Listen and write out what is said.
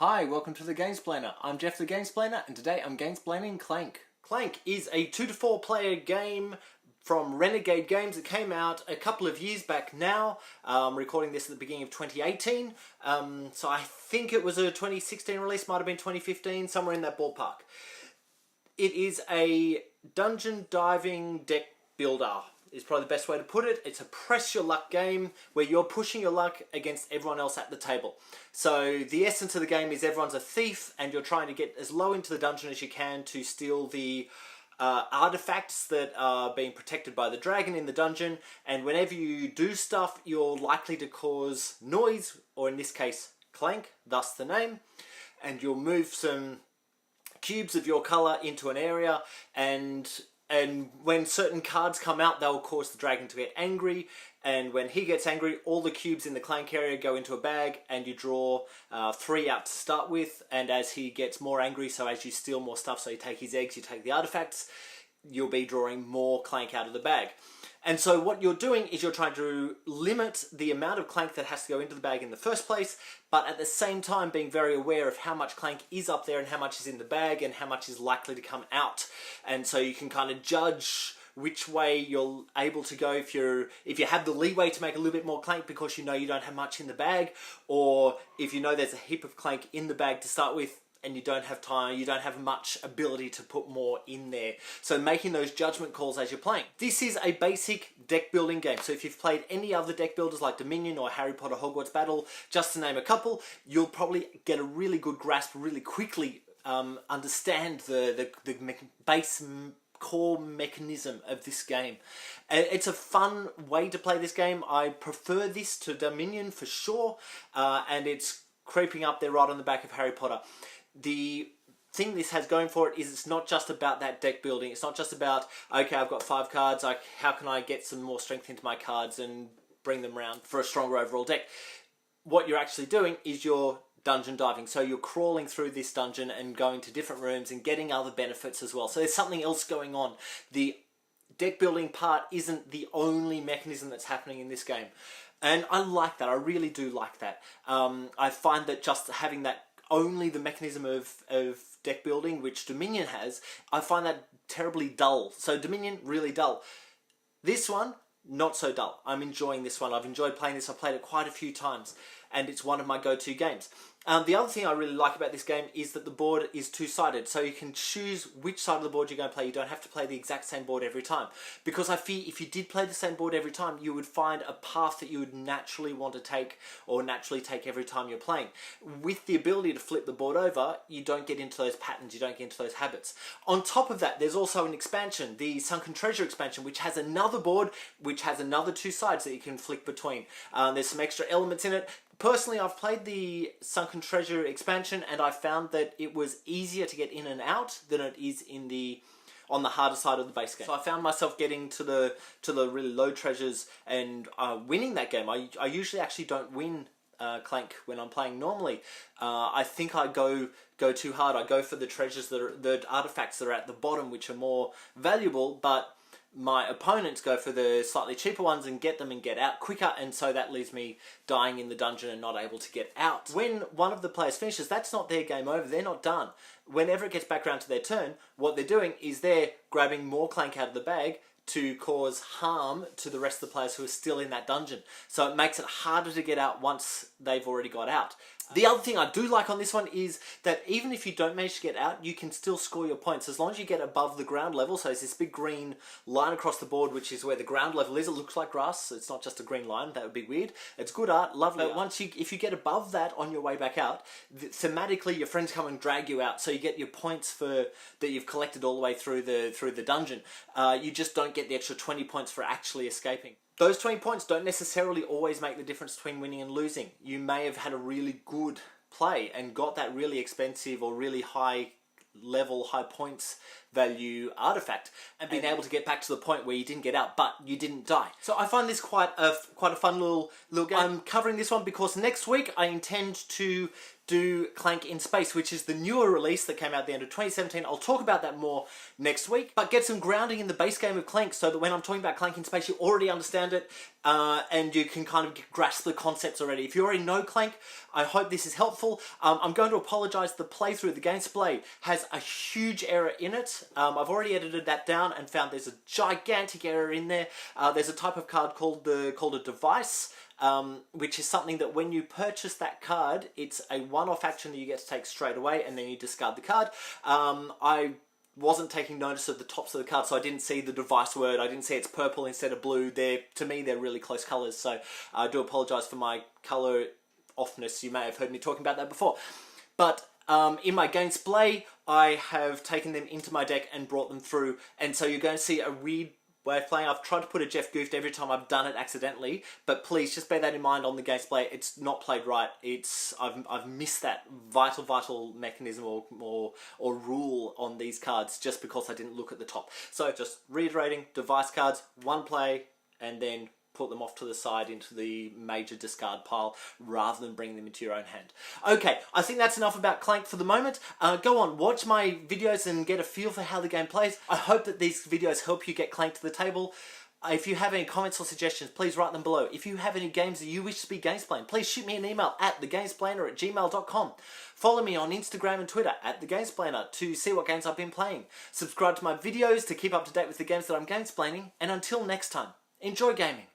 Hi, welcome to the Gamesplainer. I'm Jeff the Gamesplainer, and today I'm Gamesplaining Clank. Clank is a 2 to 4 player game from Renegade Games. It came out a couple of years back now. I'm recording this at the beginning of 2018. So I think it was a 2016 release, might have been 2015, somewhere in that ballpark. It is a dungeon diving deck builder, is probably the best way to put it. It's a press your luck game where you're pushing your luck against everyone else at the table. So the essence of the game is everyone's a thief and you're trying to get as low into the dungeon as you can to steal the artifacts that are being protected by the dragon in the dungeon. And whenever you do stuff, you're likely to cause noise, or in this case, clank, thus the name. And you'll move some cubes of your colour into an area, and when certain cards come out, they'll cause the dragon to get angry, and when he gets angry, all the cubes in the clank area go into a bag, and you draw 3 out to start with, and as he gets more angry, so as you steal more stuff, so you take his eggs, you take the artifacts, you'll be drawing more clank out of the bag. And so what you're doing is you're trying to limit the amount of clank that has to go into the bag in the first place, but at the same time being very aware of how much clank is up there and how much is in the bag and how much is likely to come out. And so you can kind of judge which way you're able to go if you have the leeway to make a little bit more clank because you know you don't have much in the bag, or if you know there's a heap of clank in the bag to start with, and you don't have time, you don't have much ability to put more in there. So making those judgment calls as you're playing. This is a basic deck building game. So if you've played any other deck builders like Dominion or Harry Potter Hogwarts Battle, just to name a couple, you'll probably get a really good grasp really quickly, understand the base core mechanism of this game. It's a fun way to play this game. I prefer this to Dominion for sure, and it's creeping up there right on the back of Harry Potter. The thing this has going for it is it's not just about that deck building. It's not just about, okay, I've got 5 cards, how can I get some more strength into my cards and bring them around for a stronger overall deck. What you're actually doing is you're dungeon diving. So you're crawling through this dungeon and going to different rooms and getting other benefits as well. So there's something else going on. The deck building part isn't the only mechanism that's happening in this game. And I like that. I really do like that. I find that just having that only the mechanism of deck building, which Dominion has, I find that terribly dull. So Dominion, really dull. This one, not so dull. I'm enjoying this one. I've enjoyed playing this. I've played it quite a few times, and it's one of my go-to games. The other thing I really like about this game is that the board is two-sided, so you can choose which side of the board you're going to play. You don't have to play the exact same board every time, because I fear if you did play the same board every time, you would find a path that you would naturally want to take, or naturally take every time you're playing. With the ability to flip the board over, you don't get into those patterns, you don't get into those habits. On top of that, there's also an expansion, the Sunken Treasure expansion, which has another board, which has another 2 sides that you can flick between. There's some extra elements in it. Personally, I've played the Sunken Treasure expansion, and I found that it was easier to get in and out than it is on the harder side of the base game. So I found myself getting to the really low treasures and winning that game. I usually actually don't win Clank when I'm playing normally. I think I go too hard. I go for the treasures the artifacts that are at the bottom, which are more valuable, but my opponents go for the slightly cheaper ones and get them and get out quicker, and so that leaves me dying in the dungeon and not able to get out. When one of the players finishes, that's not their game over, they're not done. Whenever it gets back around to their turn, what they're doing is they're grabbing more clank out of the bag to cause harm to the rest of the players who are still in that dungeon. So it makes it harder to get out once they've already got out. The other thing I do like on this one is that even if you don't manage to get out, you can still score your points as long as you get above the ground level. So there's this big green line across the board, which is where the ground level is. It looks like grass, so it's not just a green line. That would be weird. It's good art, lovely art. If you get above that on your way back out, thematically your friends come and drag you out, so you get your points that you've collected all the way through the dungeon. You just don't get the extra 20 points for actually escaping. Those 20 points don't necessarily always make the difference between winning and losing. You may have had a really good play and got that really expensive or really high level, high points value artifact, and being able to get back to the point where you didn't get out, but you didn't die. So I find this quite a fun little game. I'm covering this one because next week I intend to do Clank in Space, which is the newer release that came out at the end of 2017. I'll talk about that more next week, but get some grounding in the base game of Clank so that when I'm talking about Clank in Space, you already understand it, and you can kind of grasp the concepts already. If you already know Clank, I hope this is helpful. I'm going to apologise. The playthrough, the Gamesplay, has a huge error in it. I've already edited that down and found there's a gigantic error in there. There's a type of card called a device, which is something that when you purchase that card, it's a one-off action that you get to take straight away, and then you discard the card. I wasn't taking notice of the tops of the card, so I didn't see the device word. I didn't see it's purple instead of blue. To me, they're really close colours, so I do apologise for my colour offness. You may have heard me talking about that before. But in my Gamesplay, I have taken them into my deck and brought them through, and so you're going to see a weird way of playing. I've tried to put a Jeff Goofed every time I've done it accidentally, but please just bear that in mind on the Gamesplay. It's not played right. I've missed that vital mechanism or rule on these cards just because I didn't look at the top. So just reiterating, device cards, one play, and then put them off to the side into the major discard pile rather than bringing them into your own hand. Okay, I think that's enough about Clank for the moment. Go on, watch my videos and get a feel for how the game plays. I hope that these videos help you get Clank to the table. If you have any comments or suggestions, please write them below. If you have any games that you wish to be Gamesplaned, please shoot me an email at thegamesplainer@gmail.com. Follow me on Instagram and Twitter at thegamesplainer to see what games I've been playing. Subscribe to my videos to keep up to date with the games that I'm Gamesplaining. And until next time, enjoy gaming.